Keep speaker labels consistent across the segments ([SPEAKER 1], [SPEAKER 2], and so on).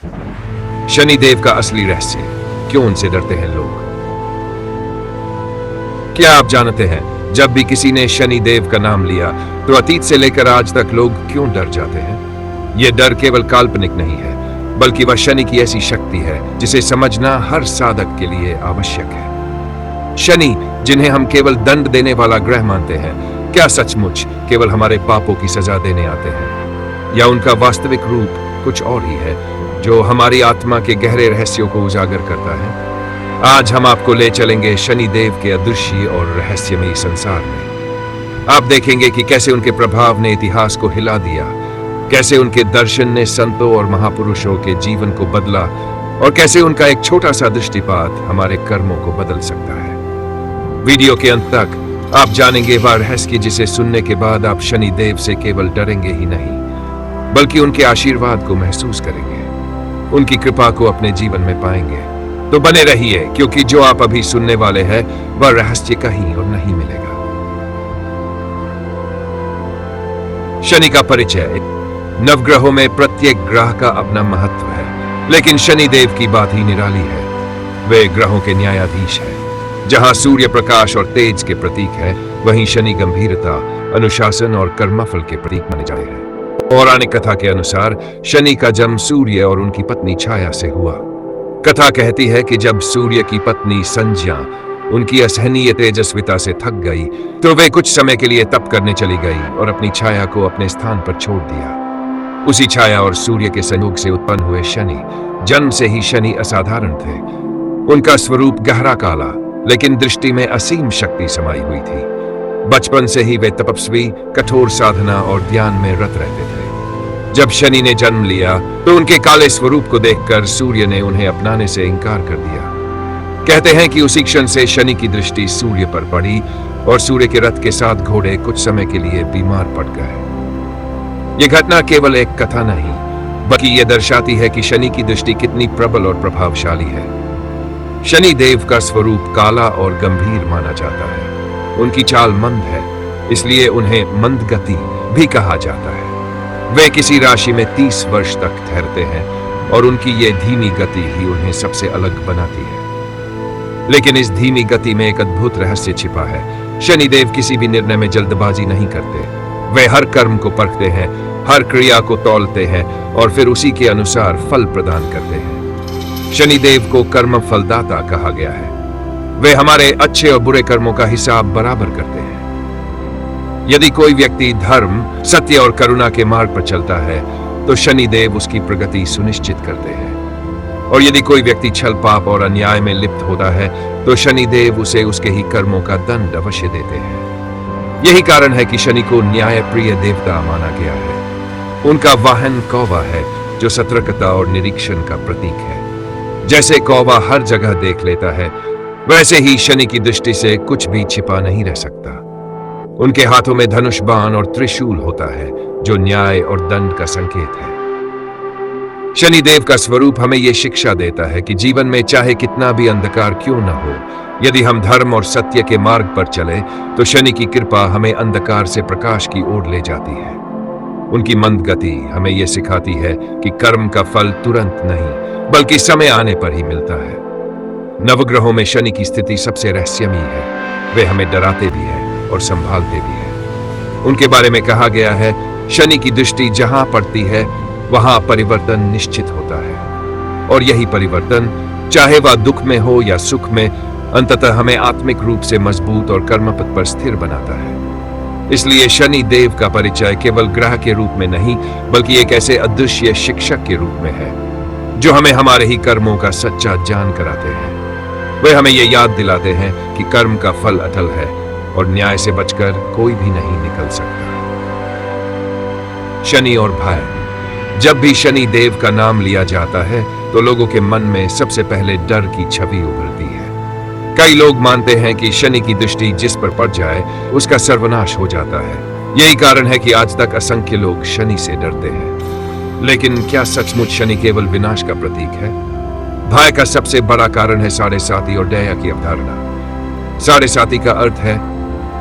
[SPEAKER 1] शनिदेव का असली रहस्य, क्यों उनसे डरते हैं लोग? क्या आप जानते हैं, जब भी किसी ने शनिदेव का नाम लिया तो अतीत से लेकर आज तक लोग क्यों डर जाते हैं? यह डर केवल काल्पनिक नहीं है, बल्कि वह शनि की ऐसी शक्ति है जिसे समझना हर साधक के लिए आवश्यक है। शनि, जिन्हें हम केवल दंड देने वाला ग्रह मानते हैं, क्या सचमुच केवल हमारे पापों की सजा देने आते हैं, या उनका वास्तविक रूप कुछ और ही है जो हमारी आत्मा के गहरे रहस्यों को उजागर करता है? आज हम आपको ले चलेंगे शनिदेव के अदृश्य और रहस्यमयी संसार में। आप देखेंगे कि कैसे उनके प्रभाव ने इतिहास को हिला दिया, कैसे उनके दर्शन ने संतों और महापुरुषों के जीवन को बदला, और कैसे उनका एक छोटा सा दृष्टिपात हमारे कर्मों को बदल सकता है। वीडियो के अंत तक आप जानेंगे वह रहस्य जिसे सुनने के बाद आप शनिदेव से केवल डरेंगे ही नहीं, बल्कि उनके आशीर्वाद को महसूस करेंगे, उनकी कृपा को अपने जीवन में पाएंगे। तो बने रहिए, क्योंकि जो आप अभी सुनने वाले हैं वह रहस्य कहीं और नहीं मिलेगा। शनि का परिचय। नवग्रहों में प्रत्येक ग्रह का अपना महत्व है, लेकिन शनिदेव की बात ही निराली है। वे ग्रहों के न्यायाधीश हैं। जहां सूर्य प्रकाश और तेज के प्रतीक है, वहीं शनि गंभीरता, अनुशासन और कर्मफल के प्रतीक माने जाते हैं। पौराणिक कथा के अनुसार शनि का जन्म सूर्य और उनकी पत्नी छाया से हुआ। कथा कहती है कि जब सूर्य की पत्नी संज्ञा उनकी असहनीय तेजस्विता से थक गई तो वे कुछ समय के लिए तप करने चली गई और अपनी छाया को अपने स्थान पर छोड़ दिया। उसी छाया और सूर्य के संयोग से उत्पन्न हुए शनि। जन्म से ही शनि असाधारण थे। उनका स्वरूप गहरा काला, लेकिन दृष्टि में असीम शक्ति समाई हुई थी। बचपन से ही वे तपस्वी, कठोर साधना और ध्यान में रत रहते थे। जब शनि ने जन्म लिया तो उनके काले स्वरूप को देखकर सूर्य ने उन्हें अपनाने से इनकार कर दिया। कहते हैं कि उसी क्षण से शनि की दृष्टि सूर्य पर पड़ी और सूर्य के रथ के साथ घोड़े कुछ समय के लिए बीमार पड़ गए। यह घटना केवल एक कथा नहीं, बल्कि यह दर्शाती है कि शनि की दृष्टि कितनी प्रबल और प्रभावशाली है। शनि देव का स्वरूप काला और गंभीर माना जाता है। उनकी चाल मंद है, इसलिए उन्हें मंदगति भी कहा जाता है। वे किसी राशि में 30 वर्ष तक ठहरते हैं और उनकी ये धीमी गति ही उन्हें सबसे अलग बनाती है। लेकिन इस धीमी गति में एक अद्भुत रहस्य छिपा है। शनिदेव किसी भी निर्णय में जल्दबाजी नहीं करते। वे हर कर्म को परखते हैं, हर क्रिया को तौलते हैं और फिर उसी के अनुसार फल प्रदान करते हैं। शनिदेव को कर्म फलदाता कहा गया है। वे हमारे अच्छे और बुरे कर्मों का हिसाब बराबर करते हैं। यदि कोई व्यक्ति धर्म, सत्य और करुणा के मार्ग पर चलता है तो शनिदेव उसकी प्रगति सुनिश्चित करते हैं। और यदि कोई व्यक्ति छल, पाप और अन्याय में लिप्त होता है तो शनिदेव उसे उसके ही कर्मों का दंड अवश्य देते हैं। यही कारण है कि शनि को न्याय प्रिय देवता माना गया है। उनका वाहन कौवा है, जो सतर्कता और निरीक्षण का प्रतीक है। जैसे कौवा हर जगह देख लेता है, वैसे ही शनि की दृष्टि से कुछ भी छिपा नहीं रह सकता। उनके हाथों में धनुष, बाण और त्रिशूल होता है, जो न्याय और दंड का संकेत है। शनिदेव का स्वरूप हमें यह शिक्षा देता है कि जीवन में चाहे कितना भी अंधकार क्यों न हो, यदि हम धर्म और सत्य के मार्ग पर चले तो शनि की कृपा हमें अंधकार से प्रकाश की ओर ले जाती है। उनकी मंद गति हमें यह सिखाती है कि कर्म का फल तुरंत नहीं, बल्कि समय आने पर ही मिलता है। नवग्रहों में शनि की स्थिति सबसे रहस्यमयी है। वे हमें डराते भी हैं और संभालते भी हैं। उनके बारे में कहा गया है, शनि की दृष्टि जहां पड़ती है वहां परिवर्तन निश्चित होता है, और यही परिवर्तन, चाहे वह दुख में हो या सुख में, अंततः हमें आत्मिक रूप से मजबूत और कर्मपथ पर स्थिर बनाता है। इसलिए शनि देव का परिचय केवल ग्रह के रूप में नहीं, बल्कि एक ऐसे अदृश्य शिक्षक के रूप में है, जो हमें हमारे ही कर्मों का सच्चा ज्ञान कराते हैं। वे हमें यह याद दिलाते हैं कि कर्म का फल अटल है और न्याय से बचकर कोई भी नहीं निकल सकता। शनि और भय। जब भी शनि देव का नाम लिया जाता है तो लोगों के मन में सबसे पहले डर की छवि उभरती है। कई लोग मानते हैं कि शनि की दृष्टि जिस पर पड़ जाए उसका सर्वनाश हो जाता है। यही कारण है कि आज तक असंख्य लोग शनि से डरते हैं। लेकिन क्या सचमुच शनि केवल विनाश का प्रतीक है? भय का सबसे बड़ा कारण है साढ़े साती और दया की अवधारणा। साढ़े साती का अर्थ है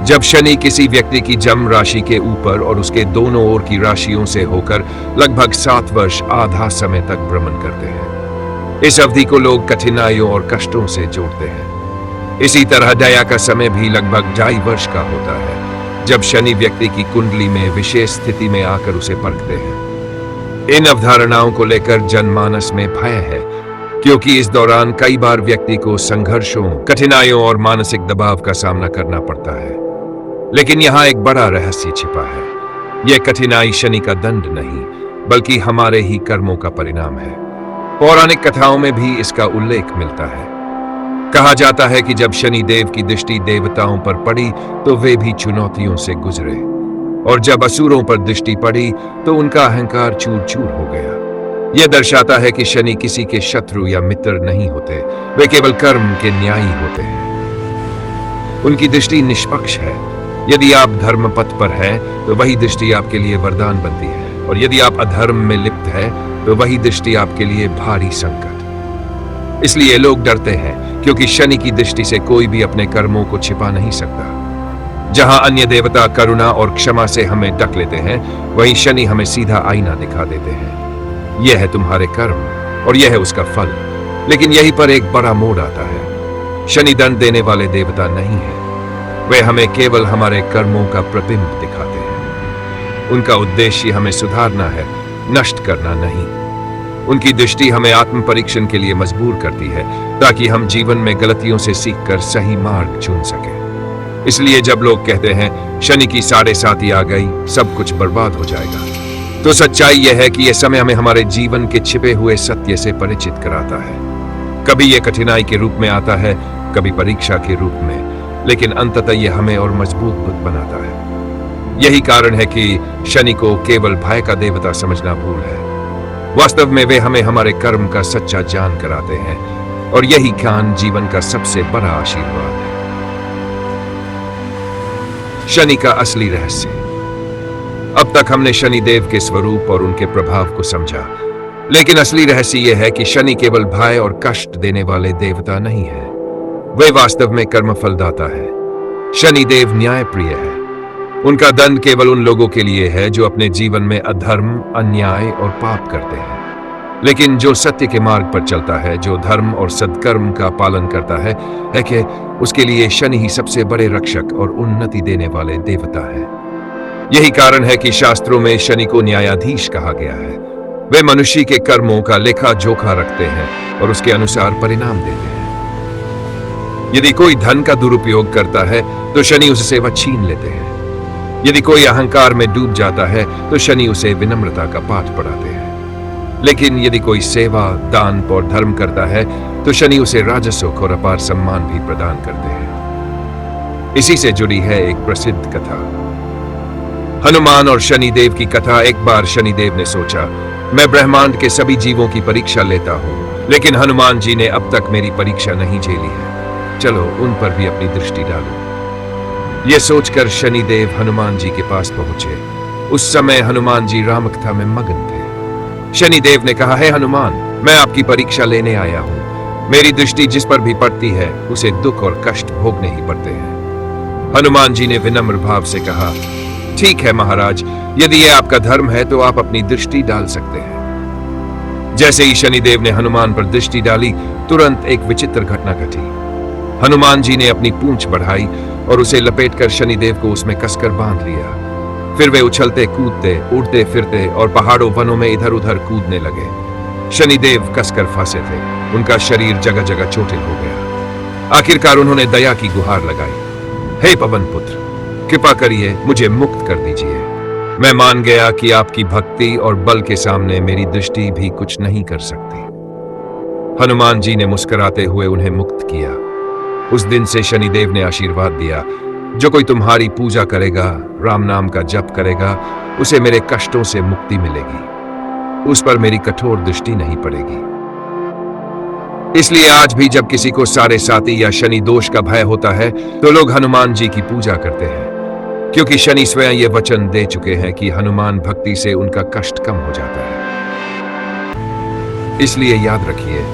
[SPEAKER 1] जब शनि किसी व्यक्ति की जन्म राशि के ऊपर और उसके दोनों ओर की राशियों से होकर लगभग 7 वर्ष आधा समय तक भ्रमण करते हैं, इस अवधि को लोग कठिनाइयों और कष्टों से जोड़ते हैं। इसी तरह दया का समय भी लगभग 2.5 वर्ष का होता है, जब शनि व्यक्ति की कुंडली में विशेष स्थिति में आकर उसे परखते हैं। इन अवधारणाओं को लेकर जनमानस में भय है, क्योंकि इस दौरान कई बार व्यक्ति को संघर्षों, कठिनाइयों और मानसिक दबाव का सामना करना पड़ता है। लेकिन यहाँ एक बड़ा रहस्य छिपा है। यह कठिनाई शनि का दंड नहीं, बल्कि हमारे ही कर्मों का परिणाम है। पौराणिक कथाओं में भी इसका उल्लेख मिलता है। कहा जाता है कि जब शनि देव की दृष्टि देवताओं पर पड़ी तो वे भी चुनौतियों से गुजरे, और जब असुरों पर दृष्टि पड़ी तो उनका अहंकार चूर चूर हो गया। यह दर्शाता है कि शनि किसी के शत्रु या मित्र नहीं होते, वे केवल कर्म के न्यायी होते हैं। उनकी दृष्टि निष्पक्ष है। यदि आप धर्म पथ पर हैं तो वही दृष्टि आपके लिए वरदान बनती है, और यदि आप अधर्म में लिप्त हैं तो वही दृष्टि आपके लिए भारी संकट। इसलिए लोग डरते हैं, क्योंकि शनि की दृष्टि से कोई भी अपने कर्मों को छिपा नहीं सकता। जहां अन्य देवता करुणा और क्षमा से हमें ढक लेते हैं, वहीं शनि हमें सीधा आईना दिखा देते हैं। यह है तुम्हारे कर्म और यह है उसका फल। लेकिन यहीं पर एक बड़ा मोड़ आता है। शनि दंड देने वाले देवता नहीं है, वे हमें केवल हमारे कर्मों का प्रतिबिंब दिखाते हैं। उनका उद्देश्य हमें सुधारना है, नष्ट करना नहीं। उनकी दृष्टि हमें आत्म परीक्षण के लिए मजबूर करती है, ताकि हम जीवन में गलतियों से सीखकर सही मार्ग चुन सकें। इसलिए जब लोग कहते हैं शनि की 7.5 आ गई, सब कुछ बर्बाद हो जाएगा, तो सच्चाई यह है कि यह समय हमें हमारे जीवन के छिपे हुए सत्य से परिचित कराता है। कभी यह कठिनाई के रूप में आता है, कभी परीक्षा के रूप में, लेकिन अंततः यह हमें और मजबूत बनाता है। यही कारण है कि शनि को केवल भय का देवता समझना भूल है। वास्तव में वे हमें हमारे कर्म का सच्चा ज्ञान कराते हैं, और यही ज्ञान जीवन का सबसे बड़ा आशीर्वाद है। शनि का असली रहस्य। अब तक हमने शनि देव के स्वरूप और उनके प्रभाव को समझा, लेकिन असली रहस्य यह है कि शनि केवल भय और कष्ट देने वाले देवता नहीं है, वे वास्तव में कर्मफलदाता है। शनि देव न्याय प्रिय है। उनका दंड केवल उन लोगों के लिए है जो अपने जीवन में अधर्म, अन्याय और पाप करते हैं। लेकिन जो सत्य के मार्ग पर चलता है, जो धर्म और सद्कर्म का पालन करता है कि उसके लिए शनि ही सबसे बड़े रक्षक और उन्नति देने वाले देवता है। यही कारण है कि शास्त्रों में शनि को न्यायाधीश कहा गया है। वे मनुष्य के कर्मों का लेखा जोखा रखते हैं और उसके अनुसार परिणाम देते हैं। यदि कोई धन का दुरुपयोग करता है तो शनि उससे वह छीन लेते हैं। यदि कोई अहंकार में डूब जाता है तो शनि उसे विनम्रता का पाठ पढ़ाते हैं। लेकिन यदि कोई सेवा, दान और धर्म करता है तो शनि उसे राजसुख और अपार सम्मान भी प्रदान करते हैं। इसी से जुड़ी है एक प्रसिद्ध कथा, हनुमान और शनिदेव की कथा। एक बार शनिदेव ने सोचा, मैं ब्रह्मांड के सभी जीवों की परीक्षा लेता हूँ, लेकिन हनुमान जी ने अब तक मेरी परीक्षा नहीं झेली है। चलो उन पर भी अपनी दृष्टि डालो। यह सोचकर शनिदेव हनुमान जी के पास पहुंचे। उस समय हनुमान जी रामकथा में मगन थे। शनिदेव ने कहा, है हनुमान, मैं आपकी परीक्षा लेने आया हूं। मेरी दृष्टि जिस पर भी पड़ती है उसे दुख और कष्ट भोगने ही पड़ते हैं। हनुमान जी ने विनम्र भाव से कहा, ठीक है महाराज, यदि यह आपका धर्म है तो आप अपनी दृष्टि डाल सकते हैं। जैसे ही शनिदेव ने हनुमान पर दृष्टि डाली, तुरंत एक विचित्र घटना घटी। हनुमान जी ने अपनी पूंछ बढ़ाई और उसे लपेटकर शनिदेव को उसमें कसकर बांध लिया। फिर वे उछलते कूदते, उड़ते फिरते और पहाड़ों वनों में इधर उधर कूदने लगे। शनिदेव कसकर फंसे थे, उनका शरीर जगह जगह चोटिल हो गया। आखिरकार उन्होंने दया की गुहार लगाई, हे पवन पुत्र, कृपा करिए मुझे मुक्त कर दीजिए। मैं मान गया कि आपकी भक्ति और बल के सामने मेरी दृष्टि भी कुछ नहीं कर सकती। हनुमान जी ने मुस्कुराते हुए उन्हें मुक्त किया। उस दिन से शनिदेव ने आशीर्वाद दिया, जो कोई तुम्हारी पूजा करेगा, राम नाम का जप करेगा, उसे मेरे कष्टों से मुक्ति मिलेगी, उस पर मेरी कठोर दृष्टि नहीं पड़ेगी। इसलिए आज भी जब किसी को साढ़े साती या शनि दोष का भय होता है तो लोग हनुमान जी की पूजा करते हैं, क्योंकि शनि स्वयं ये वचन दे चुके हैं कि हनुमान भक्ति से उनका कष्ट कम हो जाता है। इसलिए याद रखिए,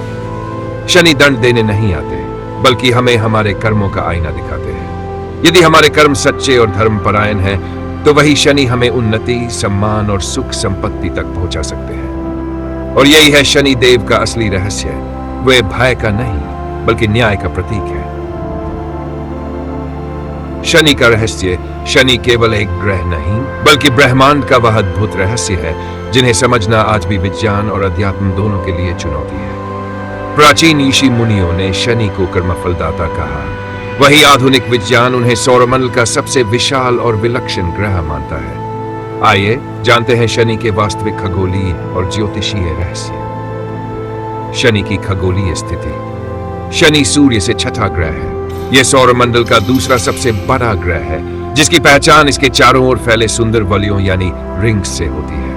[SPEAKER 1] शनि दंड देने नहीं आते, बल्कि हमें हमारे कर्मों का आईना दिखाते हैं। यदि हमारे कर्म सच्चे और धर्मपरायण हैं, तो वही शनि हमें उन्नति, सम्मान और सुख संपत्ति तक पहुंचा सकते हैं। और यही है शनि देव का असली रहस्य। वे भय का नहीं, बल्कि न्याय का प्रतीक है। शनि का रहस्य, शनि केवल एक ग्रह नहीं, बल्कि ब्रह्मांड का वह अद्भुत रहस्य है जिन्हें समझना आज भी विज्ञान और अध्यात्म दोनों के लिए चुनौती है। प्राचीन ऋषि मुनियों ने शनि को कर्मफलदाता कहा, वही आधुनिक विज्ञान उन्हें सौरमंडल का सबसे विशाल और विलक्षण ग्रह मानता है। आइए जानते हैं शनि के वास्तविक खगोलीय और ज्योतिषीय रहस्य। शनि की खगोलीय स्थिति। शनि सूर्य से छठा ग्रह है। यह सौरमंडल का दूसरा सबसे बड़ा ग्रह है, जिसकी पहचान इसके चारों ओर फैले सुंदर वलयों यानी रिंग्स से होती है।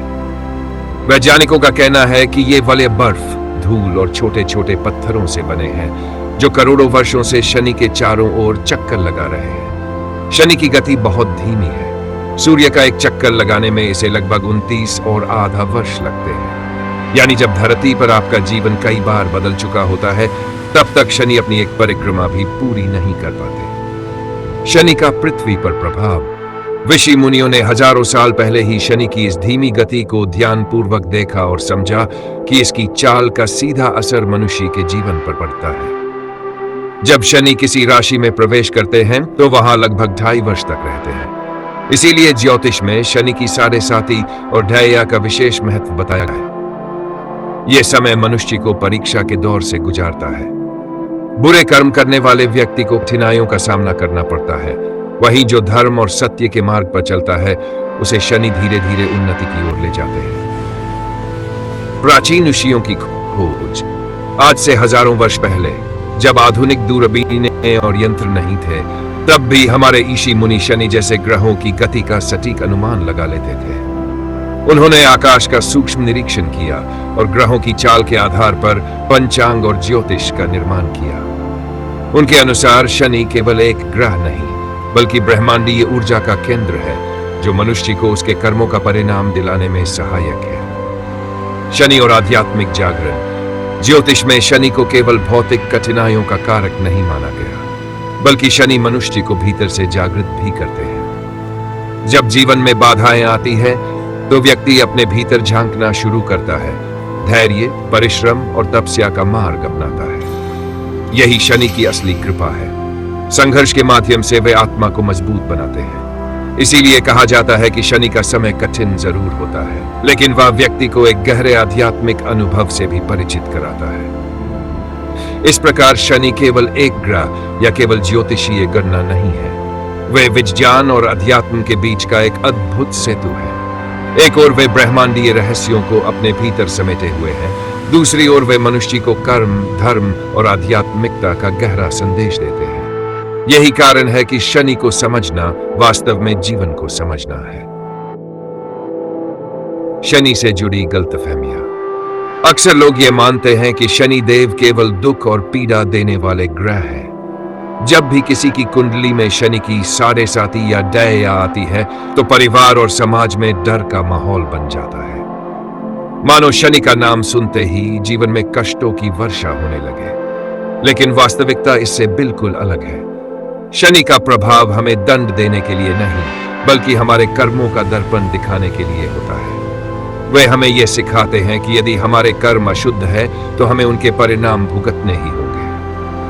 [SPEAKER 1] वैज्ञानिकों का कहना है कि ये वलय बर्फ, धूल और छोटे छोटे पत्थरों से बने हैं, जो करोड़ों वर्षों से शनि के चारों ओर चक्कर लगा रहे हैं। शनि की गति बहुत धीमी है। सूर्य का एक चक्कर लगाने में इसे लगभग 29 और आधा वर्ष लगते हैं। यानी जब धरती पर आपका जीवन कई बार बदल चुका होता है, तब तक शनि अपनी एक परिक्रमा भी पूरी नहीं कर पाते। शनि का पृथ्वी पर प्रभाव। ऋषि मुनियों ने हजारों साल पहले ही शनि की इस धीमी गति को ध्यानपूर्वक देखा और समझा कि इसकी चाल का सीधा असर मनुष्य के जीवन पर पड़ता है। जब शनि किसी राशि में प्रवेश करते हैं, तो वहां लगभग 2.5 वर्ष तक रहते हैं। इसीलिए ज्योतिष में शनि की 7.5 और ढैया का विशेष महत्व बताया है। यह समय मनुष्य को परीक्षा के दौर से गुजारता है। बुरे कर्म करने वाले व्यक्ति को कठिनाइयों का सामना करना पड़ता है। वहीं जो धर्म और सत्य के मार्ग पर चलता है, उसे शनि धीरे धीरे उन्नति की ओर ले जाते हैं। प्राचीन ऋषियों की खोज। आज से हजारों वर्ष पहले, जब आधुनिक दूरबीनें और यंत्र नहीं थे, तब भी हमारे ऋषि मुनि शनि जैसे ग्रहों की गति का सटीक अनुमान लगा लेते थे। उन्होंने आकाश का सूक्ष्म निरीक्षण किया और ग्रहों की चाल के आधार पर पंचांग और ज्योतिष का निर्माण किया। उनके अनुसार शनि केवल एक ग्रह नहीं, बल्कि ब्रह्मांडीय ऊर्जा का केंद्र है, जो मनुष्य को उसके कर्मों का परिणाम दिलाने में सहायक है। शनि और आध्यात्मिक जागरण। ज्योतिष में शनि को केवल भौतिक कठिनाइयों का कारक नहीं माना गया, बल्कि शनि मनुष्य को भीतर से जागृत भी करते हैं। जब जीवन में बाधाएं आती है, तो व्यक्ति अपने भीतर झांकना शुरू करता है, धैर्य, परिश्रम और तपस्या का मार्ग अपनाता है। यही शनि की असली कृपा है। संघर्ष के माध्यम से वे आत्मा को मजबूत बनाते हैं। इसीलिए कहा जाता है कि शनि का समय कठिन जरूर होता है, लेकिन वह व्यक्ति को एक गहरे आध्यात्मिक अनुभव से भी परिचित कराता है। इस प्रकार शनि केवल एक ग्रह या केवल ज्योतिषीय गणना नहीं है। वे विज्ञान और अध्यात्म के बीच का एक अद्भुत सेतु है। एक ओर वे ब्रह्मांडीय रहस्यों को अपने भीतर समेटे हुए हैं, दूसरी ओर वे मनुष्य को कर्म, धर्म और आध्यात्मिकता का गहरा संदेश देते हैं। यही कारण है कि शनि को समझना वास्तव में जीवन को समझना है। शनि से जुड़ी गलतफहमियां। अक्सर लोग ये मानते हैं कि शनि देव केवल दुख और पीड़ा देने वाले ग्रह हैं। जब भी किसी की कुंडली में शनि की 7.5 या ढैया आती है, तो परिवार और समाज में डर का माहौल बन जाता है। मानो शनि का नाम सुनते ही जीवन में कष्टों की वर्षा होने लगे। लेकिन वास्तविकता इससे बिल्कुल अलग है। शनि का प्रभाव हमें दंड देने के लिए नहीं, बल्कि हमारे कर्मों का दर्पण दिखाने के लिए होता है। वे हमें यह सिखाते हैं कि यदि हमारे कर्म अशुद्ध है, तो हमें उनके परिणाम भुगतने ही होंगे,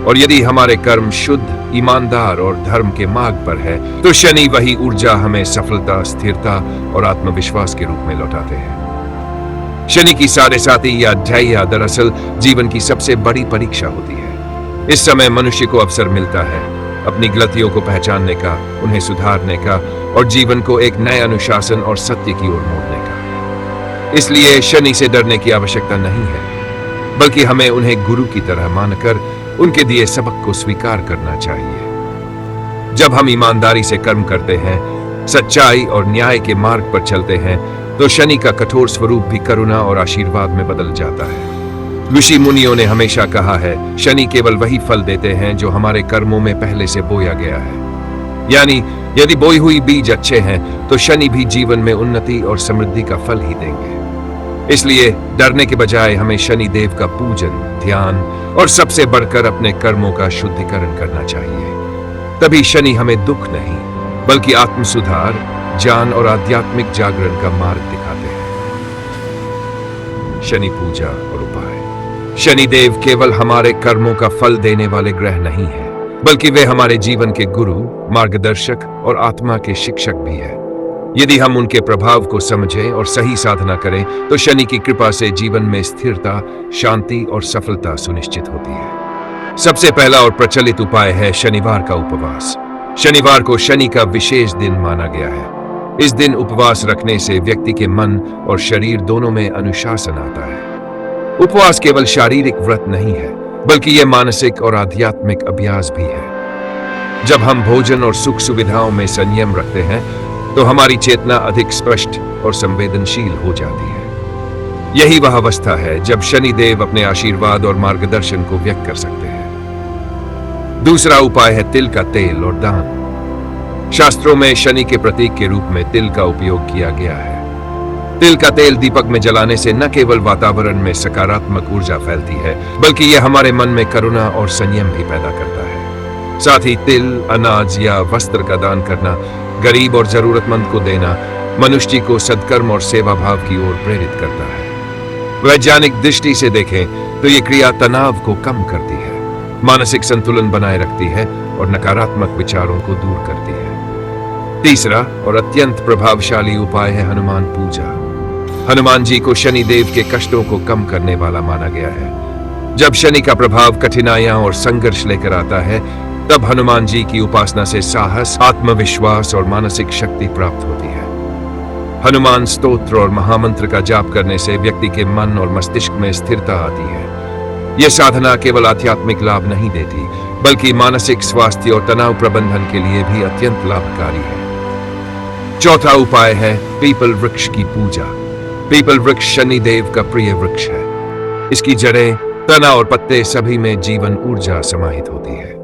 [SPEAKER 1] और यदि हमारे कर्म शुद्ध, ईमानदार और धर्म के मार्ग पर है, तो शनि वही ऊर्जा हमें सफलता, स्थिरता और आत्मविश्वास के रूप में लौटाते हैं। शनि की 7.5 या ढैया दरअसल जीवन की सबसे बड़ी परीक्षा होती है। इस समय मनुष्य को अवसर मिलता है अपनी गलतियों को पहचानने का, उन्हें सुधारने का और जीवन को एक नए अनुशासन और सत्य की ओर मोड़ने का। इसलिए शनि से डरने की आवश्यकता नहीं है, बल्कि हमें उन्हें गुरु की तरह मानकर उनके दिए सबक को स्वीकार करना चाहिए। जब हम ईमानदारी से कर्म करते हैं, सच्चाई और न्याय के मार्ग पर चलते हैं, तो शनि का कठोर स्वरूप भी करुणा और आशीर्वाद में बदल जाता है। ऋषि मुनियों ने हमेशा कहा है, शनि केवल वही फल देते हैं जो हमारे कर्मों में पहले से बोया गया है। यानी यदि बोई हुई बीज अच्छे हैं, तो शनि भी जीवन में उन्नति और समृद्धि का फल ही देंगे। इसलिए डरने के बजाय हमें शनि देव का पूजन, ध्यान और सबसे बढ़कर अपने कर्मों का शुद्धिकरण करना चाहिए। तभी शनि हमें दुख नहीं बल्कि आत्म सुधार, ज्ञान और आध्यात्मिक जागरण का मार्ग दिखाते हैं। शनि पूजा और उपाय। शनिदेव केवल हमारे कर्मों का फल देने वाले ग्रह नहीं है, बल्कि वे हमारे जीवन के गुरु, मार्गदर्शक और आत्मा के शिक्षक भी है। यदि हम उनके प्रभाव को समझें और सही साधना करें तो शनि की कृपा से जीवन में स्थिरता, शांति और सफलता सुनिश्चित होती है। सबसे पहला और प्रचलित उपाय है शनिवार का उपवास। शनिवार को शनि का विशेष दिन माना गया है। इस दिन उपवास रखने से व्यक्ति के मन और शरीर दोनों में अनुशासन आता है। उपवास केवल शारीरिक व्रत नहीं है, बल्कि यह मानसिक और आध्यात्मिक अभ्यास भी है। जब हम भोजन और सुख सुविधाओं में संयम रखते हैं तो हमारी चेतना अधिक स्पष्ट और संवेदनशील हो जाती है। यही वह अवस्था है जब शनिदेव अपने आशीर्वाद और मार्गदर्शन को व्यक्त कर सकते हैं। दूसरा उपाय है तिल का तेल और दान। शास्त्रों में शनि के प्रतीक के रूप में तिल का उपयोग किया गया है। तिल का तेल दीपक में जलाने से न केवल वातावरण में सकारात्मक ऊर्जा फैलती है, बल्कि यह हमारे मन में करुणा और संयम भी पैदा करता है। साथ ही तिल, अनाज या वस्त्र का दान करना, गरीब और जरूरतमंद को देना मनुष्य को सद्कर्म और सेवा भाव की ओर प्रेरित करता है। वैज्ञानिक दृष्टि से देखें तो ये क्रिया तनाव को कम करती है, मानसिक संतुलन बनाए रखती है और नकारात्मक विचारों को दूर करती है। तीसरा और अत्यंत प्रभावशाली उपाय है हनुमान पूजा। हनुमान जी को शनि देव के कष्टों को कम करने वाला माना गया है। जब शनि का प्रभाव कठिनाइयां और संघर्ष लेकर आता है, तब हनुमान जी की उपासना से साहस, आत्मविश्वास और मानसिक शक्ति प्राप्त होती है। हनुमान स्तोत्र और महामंत्र का जाप करने से व्यक्ति के मन और मस्तिष्क में स्थिरता आती है। यह साधना केवल आध्यात्मिक लाभ नहीं देती, बल्कि मानसिक स्वास्थ्य और तनाव प्रबंधन के लिए भी अत्यंत लाभकारी है। चौथा उपाय है पीपल वृक्ष की पूजा। पीपल वृक्ष शनिदेव का प्रिय वृक्ष है। इसकी जड़ें, तना और पत्ते सभी में जीवन ऊर्जा समाहित होती है।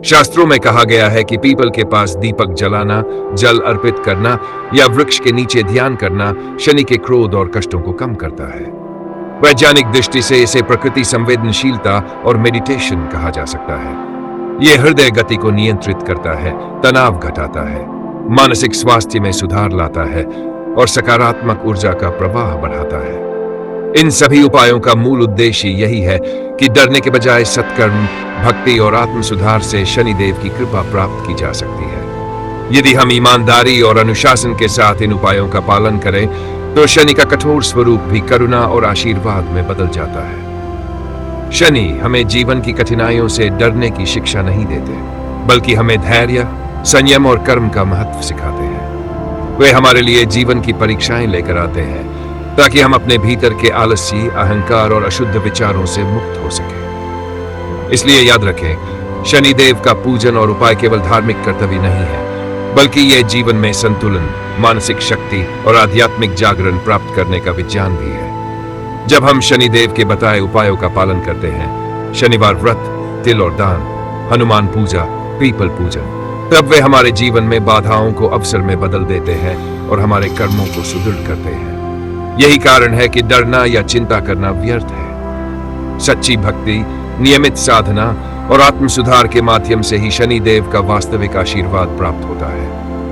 [SPEAKER 1] शास्त्रों में कहा गया है कि पीपल के पास दीपक जलाना, जल अर्पित करना या वृक्ष के नीचे ध्यान करना शनि के क्रोध और कष्टों को कम करता है। वैज्ञानिक दृष्टि से इसे प्रकृति संवेदनशीलता और मेडिटेशन कहा जा सकता है। यह हृदय गति को नियंत्रित करता है, तनाव घटाता है, मानसिक स्वास्थ्य में सुधार लाता है और सकारात्मक ऊर्जा का प्रवाह बढ़ाता है। इन सभी उपायों का मूल उद्देश्य यही है कि डरने के बजाय सत्कर्म, भक्ति और आत्म सुधार से शनिदेव की कृपा प्राप्त की जा सकती है। यदि हम ईमानदारी और अनुशासन के साथ इन उपायों का पालन करें तो शनि का कठोर स्वरूप भी करुणा और आशीर्वाद में बदल जाता है। शनि हमें जीवन की कठिनाइयों से डरने की शिक्षा नहीं देते, बल्कि हमें धैर्य, संयम और कर्म का महत्व सिखाते हैं। वे हमारे लिए जीवन की परीक्षाएं लेकर आते हैं ताकि हम अपने भीतर के आलस्य, अहंकार और अशुद्ध विचारों से मुक्त हो सके। इसलिए याद रखें, शनिदेव का पूजन और उपाय केवल धार्मिक कर्तव्य नहीं है, बल्कि यह जीवन में संतुलन, मानसिक शक्ति और आध्यात्मिक जागरण प्राप्त करने का विज्ञान भी है। जब हम शनिदेव के बताए उपायों का पालन करते हैं, शनिवार व्रत, तिल और दान, हनुमान पूजा, पीपल पूजन, तब वे हमारे जीवन में बाधाओं को अवसर में बदल देते हैं और हमारे कर्मों को सुदृढ़ करते हैं। यही कारण है कि डरना या चिंता करना व्यर्थ है। सच्ची भक्ति, नियमित साधना और आत्म सुधार के माध्यम से ही शनिदेव का वास्तविक आशीर्वाद प्राप्त होता है,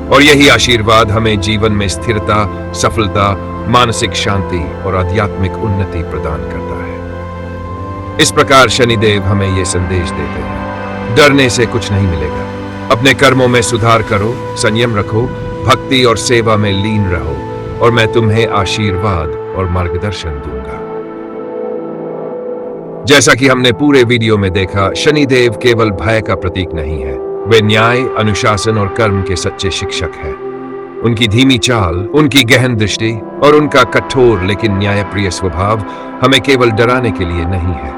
[SPEAKER 1] और यही आशीर्वाद हमें जीवन में स्थिरता, सफलता, मानसिक शांति और आध्यात्मिक उन्नति प्रदान करता है। इस प्रकार शनिदेव हमें ये संदेश देते हैं, डरने से कुछ नहीं मिलेगा। अपने कर्मों में सुधार करो, संयम रखो, भक्ति और सेवा में लीन रहो, और मैं तुम्हें आशीर्वाद और मार्गदर्शन दूंगा। जैसा कि हमने पूरे वीडियो में देखा, शनिदेव केवल भय का प्रतीक नहीं है, वे न्याय, अनुशासन और कर्म के सच्चे शिक्षक हैं। उनकी धीमी चाल, उनकी गहन दृष्टि और उनका कठोर लेकिन न्यायप्रिय स्वभाव हमें केवल डराने के लिए नहीं है,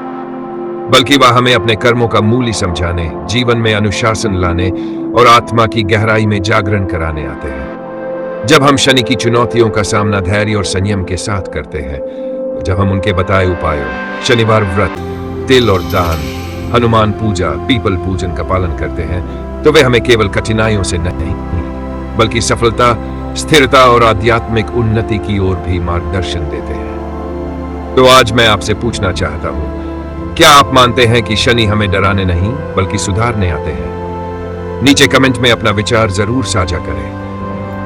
[SPEAKER 1] बल्कि वह हमें अपने कर्मों का मूल्य समझाने, जीवन में अनुशासन लाने और आत्मा की गहराई में जागरण कराने आते हैं। जब हम शनि की चुनौतियों का सामना धैर्य और संयम के साथ करते हैं, जब हम उनके बताए उपायों, शनिवार व्रत, तिल और दान, हनुमान पूजा, पीपल पूजन का पालन करते हैं, तो वे हमें केवल कठिनाइयों से नहीं, बल्कि सफलता, स्थिरता और आध्यात्मिक उन्नति की ओर भी मार्गदर्शन देते हैं। तो आज मैं आपसे पूछना चाहता हूं, क्या आप मानते हैं कि शनि हमें डराने नहीं बल्कि सुधारने आते हैं? नीचे कमेंट में अपना विचार जरूर साझा करें।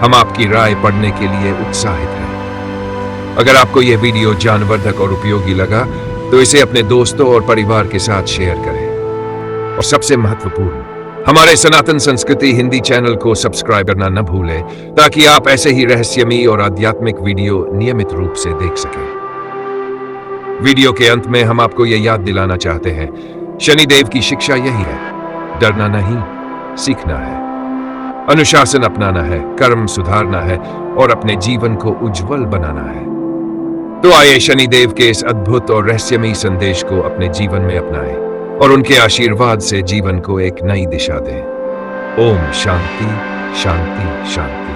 [SPEAKER 1] हम आपकी राय पढ़ने के लिए उत्साहित हैं। अगर आपको यह वीडियो ज्ञानवर्धक और उपयोगी लगा तो इसे अपने दोस्तों और परिवार के साथ शेयर करें। और सबसे महत्वपूर्ण, हमारे सनातन संस्कृति हिंदी चैनल को सब्सक्राइब करना न भूलें ताकि आप ऐसे ही रहस्यमयी और आध्यात्मिक वीडियो नियमित रूप से देख सकें। वीडियो के अंत में हम आपको यह याद दिलाना चाहते हैं, शनिदेव की शिक्षा यही है, डरना नहीं, सीखना है, अनुशासन अपनाना है, कर्म सुधारना है और अपने जीवन को उज्जवल बनाना है। तो आइए शनिदेव के इस अद्भुत और रहस्यमयी संदेश को अपने जीवन में अपनाएं और उनके आशीर्वाद से जीवन को एक नई दिशा दें। ओम शांति शांति शांति।